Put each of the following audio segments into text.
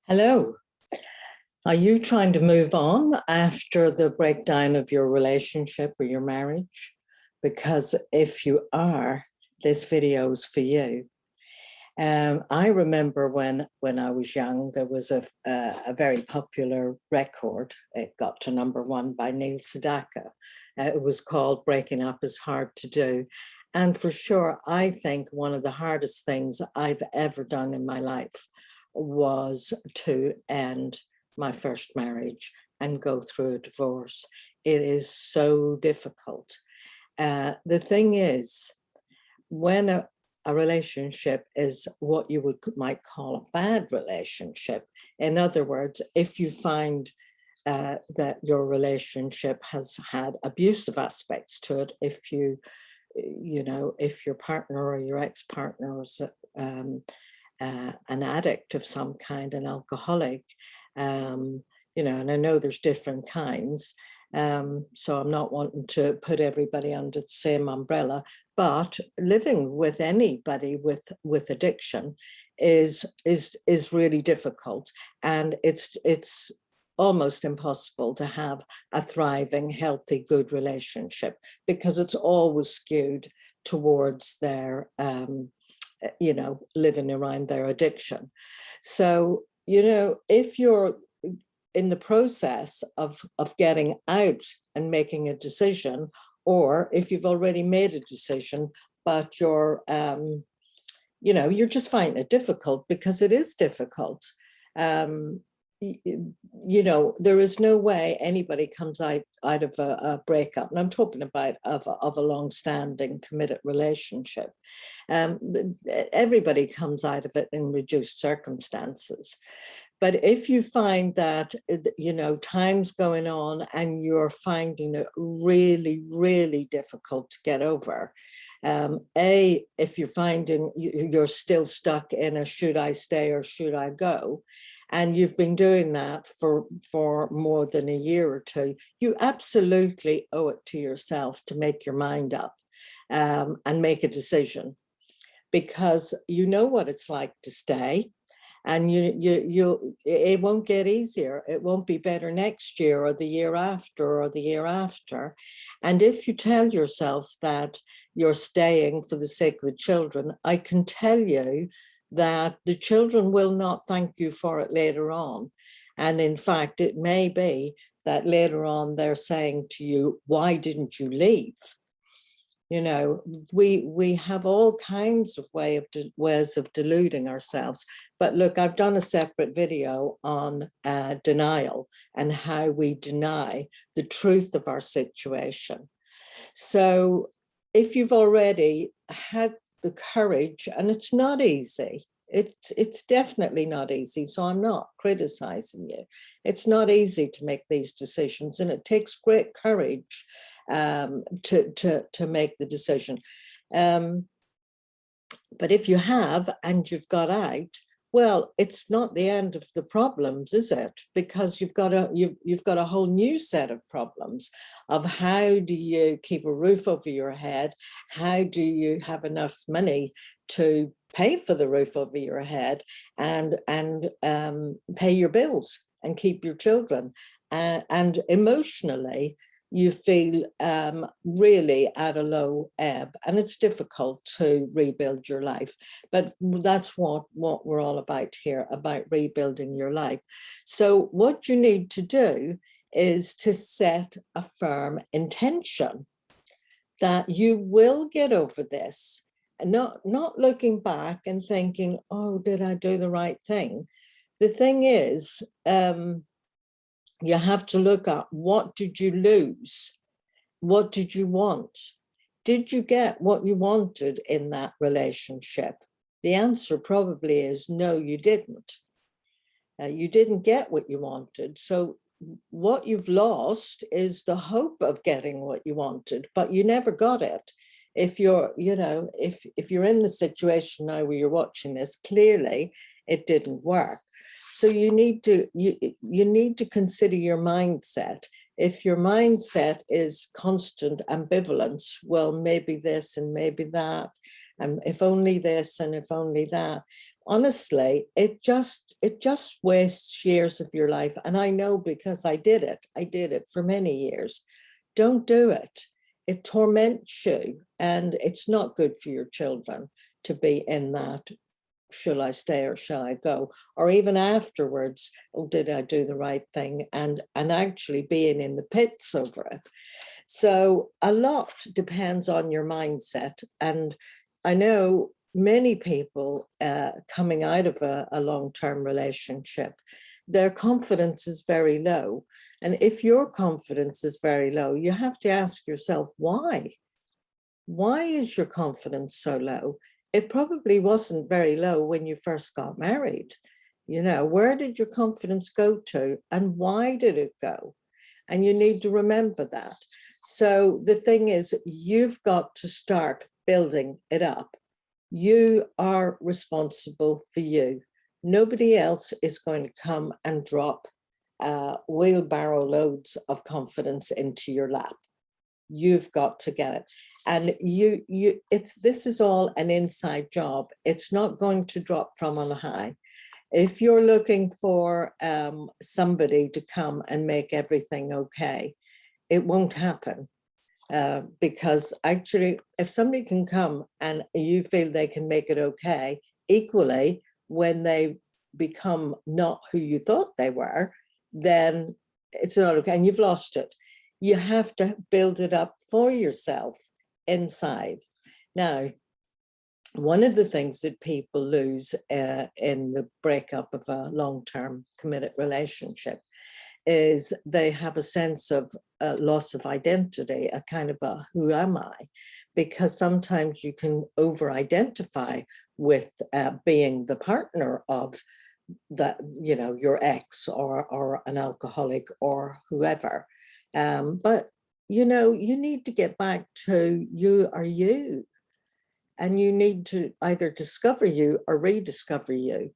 Hello. Are you trying to move on after the breakdown of your relationship or your marriage? Because if you are, this video is for you. I remember when I was young, there was a very popular record. It got to #1 by Neil Sedaka. It was called "Breaking Up is Hard to Do." And for sure, I think one of the hardest things I've ever done in my life was to end my first marriage and go through a divorce. It is so difficult. The thing is, when a relationship is what you might call a bad relationship, in other words, if you find that your relationship has had abusive aspects to it, if if your partner or your ex-partner was an addict of some kind, an alcoholic, and I know there's different kinds. So I'm not wanting to put everybody under the same umbrella, but living with anybody with addiction is really difficult, and it's almost impossible to have a thriving, healthy, good relationship because it's always skewed towards their living around their addiction. So, if you're in the process of getting out and making a decision, or if you've already made a decision, but you're just finding it difficult because it is difficult. There is no way anybody comes out of a breakup, and I'm talking about of a long-standing committed relationship. Everybody comes out of it in reduced circumstances. But if you find that, time's going on and you're finding it really, really difficult to get over, if you're finding you're still stuck in a should I stay or should I go, and you've been doing that for more than a year or two, you absolutely owe it to yourself to make your mind up and make a decision, because you know what it's like to stay. And it won't get easier. It won't be better next year or the year after or the year after. And if you tell yourself that you're staying for the sake of the children, I can tell you that the children will not thank you for it later on. And in fact, it may be that later on they're saying to you, why didn't you leave? We have all kinds of ways of deluding ourselves. But look, I've done a separate video on denial and how we deny the truth of our situation. So if you've already had the courage, and it's not easy, it's definitely not easy, so I'm not criticizing you. It's not easy to make these decisions, and it takes great courage to make the decision. But if you have and you've got out, well, it's not the end of the problems, is it? Because you've got a whole new set of problems of how do you keep a roof over your head? How do you have enough money to pay for the roof over your head and pay your bills and keep your children? And emotionally, you feel really at a low ebb, and it's difficult to rebuild your life. But that's what we're all about here, about rebuilding your life. So what you need to do is to set a firm intention that you will get over this, and not looking back and thinking, oh, did I do the right thing? The thing is, you have to look at, what did you lose? What did you want? Did you get what you wanted in that relationship? The answer probably is no, you didn't. You didn't get what you wanted. So what you've lost is the hope of getting what you wanted, but you never got it. If you're, if you're in the situation now where you're watching this, clearly it didn't work. So you need to consider your mindset. If your mindset is constant ambivalence, well, maybe this and maybe that, and if only this and if only that. Honestly, it just wastes years of your life. And I know, because I did it for many years. Don't do it. It torments you, and it's not good for your children to be in that, shall I stay or shall I go? Or even afterwards, oh, did I do the right thing? And actually being in the pits over it. So a lot depends on your mindset. And I know many people coming out of a long-term relationship, their confidence is very low. And if your confidence is very low, you have to ask yourself, why? Why is your confidence so low? It probably wasn't very low when you first got married. You know, where did your confidence go to, and why did it go? And you need to remember that. So the thing is, you've got to start building it up. You are responsible for you. Nobody else is going to come and drop wheelbarrow loads of confidence into your lap. You've got to get it. And this is all an inside job. It's not going to drop from on high. If you're looking for somebody to come and make everything okay, it won't happen. Because actually, if somebody can come and you feel they can make it okay, equally, when they become not who you thought they were, then it's not okay, and you've lost it. You have to build it up for yourself inside. Now, one of the things that people lose in the breakup of a long-term committed relationship is they have a sense of loss of identity, a kind of a who am I? Because sometimes you can over-identify with being the partner of that, you know, your ex or an alcoholic or whoever. But, you know, you need to get back to you are you. And you need to either discover you or rediscover you.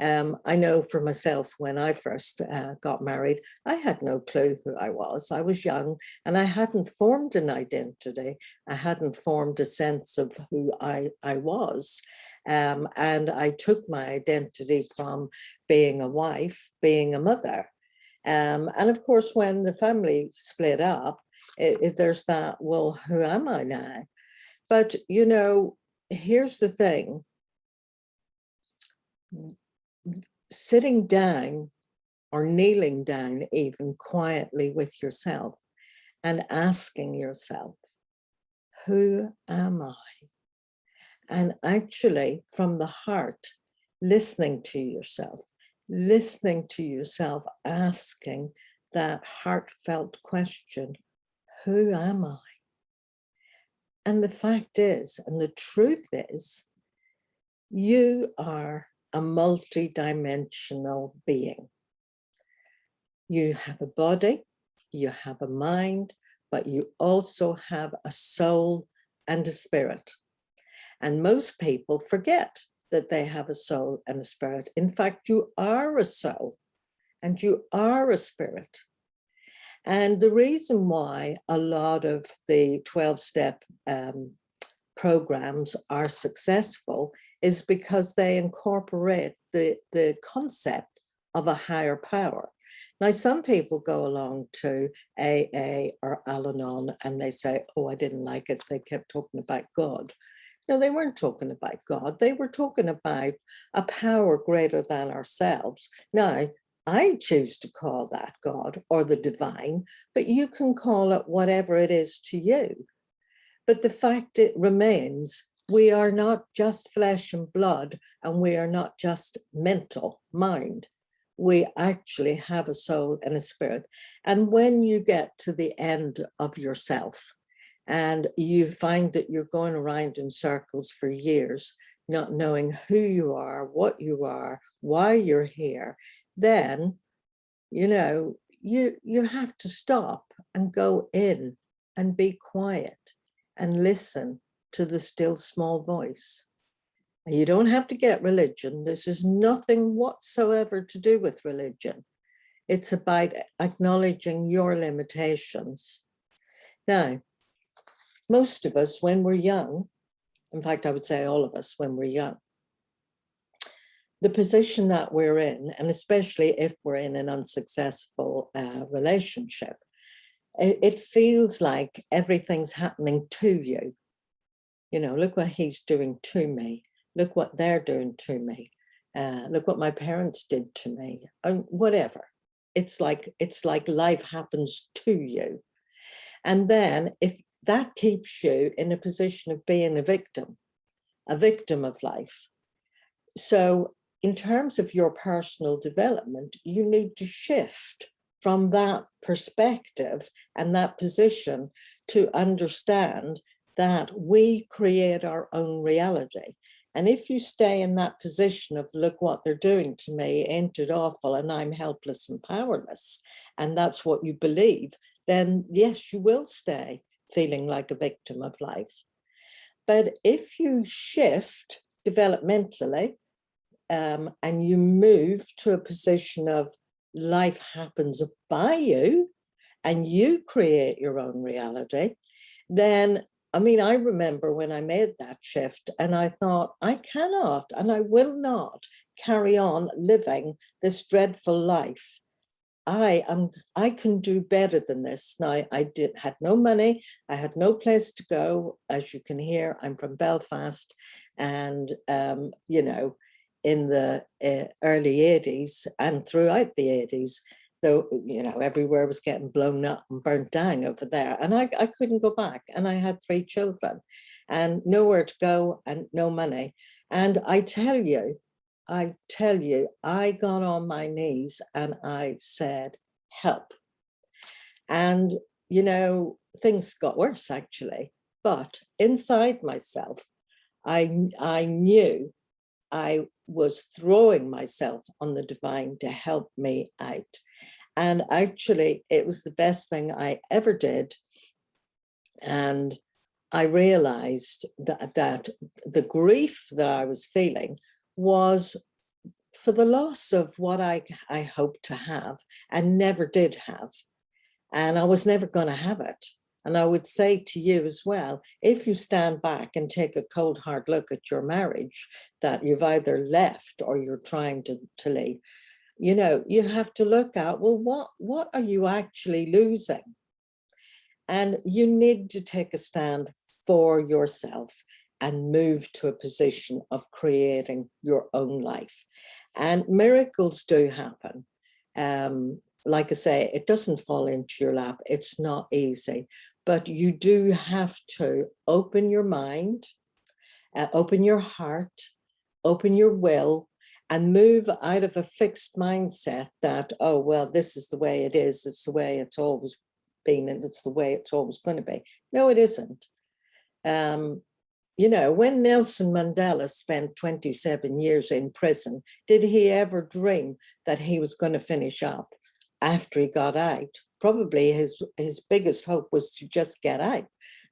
I know for myself, when I first got married, I had no clue who I was. I was young and I hadn't formed an identity. I hadn't formed a sense of who I was. And I took my identity from being a wife, being a mother. And of course, when the family split up, there's that, well, who am I now? But, you know, here's the thing. Sitting down or kneeling down even quietly with yourself and asking yourself, who am I? And actually from the heart, listening to yourself, asking that heartfelt question, who am I? And the fact is, and the truth is, you are a multi-dimensional being. You have a body, you have a mind, but you also have a soul and a spirit. And most people forget that they have a soul and a spirit. In fact, you are a soul and you are a spirit. And the reason why a lot of the 12-step programs are successful is because they incorporate the concept of a higher power. Now, some people go along to AA or Al-Anon and they say, oh, I didn't like it. They kept talking about God. No, they weren't talking about God. They were talking about a power greater than ourselves. Now, I choose to call that God or the divine, but you can call it whatever it is to you. But the fact it remains, we are not just flesh and blood, and we are not just mental mind. We actually have a soul and a spirit. And when you get to the end of yourself and you find that you're going around in circles for years, not knowing who you are, what you are, why you're here, then, you know, you have to stop and go in and be quiet and listen to the still small voice. And you don't have to get religion. This is nothing whatsoever to do with religion. It's about acknowledging your limitations. Now, most of us, when we're young, in fact, I would say all of us when we're young. The position that we're in, and especially if we're in an unsuccessful relationship, it feels like everything's happening to you. You know, look what he's doing to me. Look what they're doing to me. Look what my parents did to me. Whatever. It's like life happens to you. And then if that keeps you in a position of being a victim of life. So in terms of your personal development, you need to shift from that perspective and that position to understand that we create our own reality. And if you stay in that position of, look what they're doing to me, ain't it awful, and I'm helpless and powerless, and that's what you believe, then yes, you will stay feeling like a victim of life. But if you shift developmentally and you move to a position of life happens by you and you create your own reality, then I mean, I remember when I made that shift and I thought, I cannot and I will not carry on living this dreadful life. I can do better than this. Now, I had no money. I had no place to go. As you can hear, I'm from Belfast. And, you know, in the early 80s and throughout the 80s, though, you know, everywhere was getting blown up and burnt down over there. And I couldn't go back. And I had 3 children and nowhere to go and no money. And I tell you, I got on my knees and I said, help. And, you know, things got worse actually. But inside myself, I knew I was throwing myself on the divine to help me out. And actually, it was the best thing I ever did. And I realized that the grief that I was feeling was for the loss of what I hoped to have and never did have. And I was never going to have it. And I would say to you as well, if you stand back and take a cold, hard look at your marriage that you've either left or you're trying to leave, you know, you have to look at, well, what are you actually losing? And you need to take a stand for yourself and move to a position of creating your own life. And miracles do happen. Like I say, it doesn't fall into your lap. It's not easy, but you do have to open your mind, open your heart, open your will, and move out of a fixed mindset that, oh, well, this is the way it is. It's the way it's always been, and it's the way it's always going to be. No, it isn't. You know, when Nelson Mandela spent 27 years in prison, did he ever dream that he was going to finish up after he got out? Probably his biggest hope was to just get out,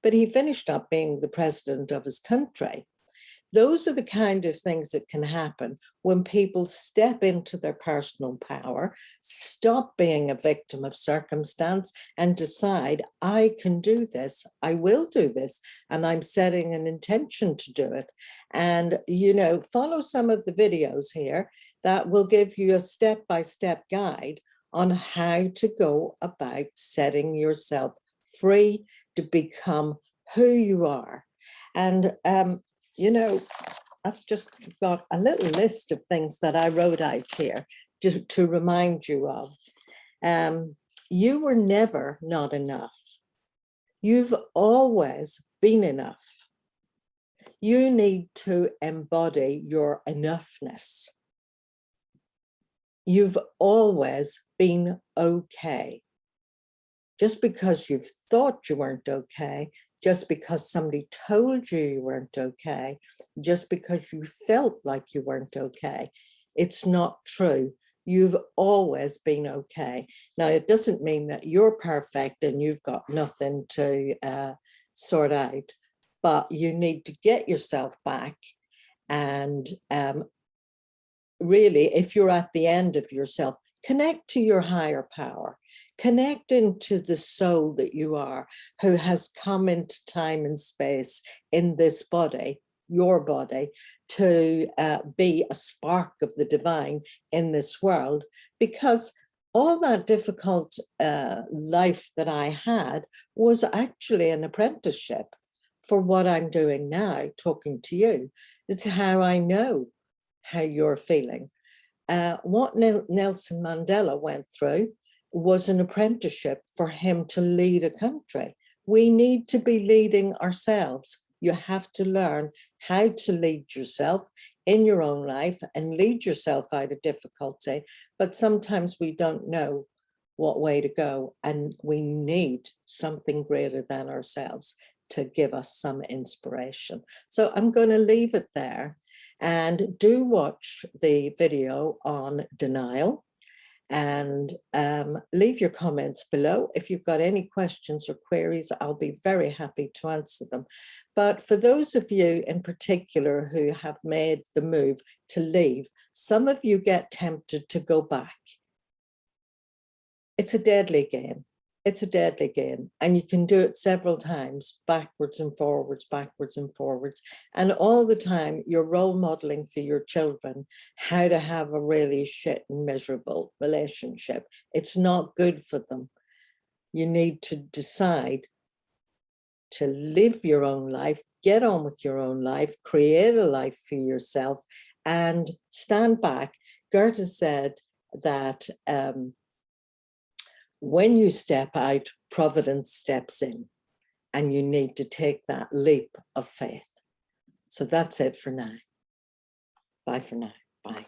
but he finished up being the president of his country. Those are the kind of things that can happen when people step into their personal power, stop being a victim of circumstance, and decide, I can do this, I will do this, and I'm setting an intention to do it. And, you know, follow some of the videos here that will give you a step-by-step guide on how to go about setting yourself free to become who you are. And, you know, I've just got a little list of things that I wrote out here just to remind you of. You were never not enough. You've always been enough. You need to embody your enoughness. You've always been okay. Just because you've thought you weren't okay, just because somebody told you you weren't okay, just because you felt like you weren't okay, it's not true. You've always been okay. Now, it doesn't mean that you're perfect and you've got nothing to sort out, but you need to get yourself back. And really, if you're at the end of yourself, connect to your higher power. Connect into the soul that you are, who has come into time and space in this body your body to be a spark of the divine in this world, because all that difficult life that I had was actually an apprenticeship for what I'm doing now, talking to you. It's how I know how you're feeling. What Nelson Mandela went through was an apprenticeship for him to lead a country. We need to be leading ourselves. You have to learn how to lead yourself in your own life and lead yourself out of difficulty. But sometimes we don't know what way to go, and we need something greater than ourselves to give us some inspiration. So I'm going to leave it there, and do watch the video on denial, and leave your comments below. If you've got any questions or queries, I'll be very happy to answer them. But for those of you in particular who have made the move to leave, some of you get tempted to go back. It's a deadly game. It's a deadly game, and you can do it several times, backwards and forwards, backwards and forwards. And all the time you're role modeling for your children how to have a really shit and miserable relationship. It's not good for them. You need to decide to live your own life, get on with your own life, create a life for yourself, and stand back. Goethe said that when you step out, providence steps in, and you need to take that leap of faith. So that's it for now. Bye for now. Bye.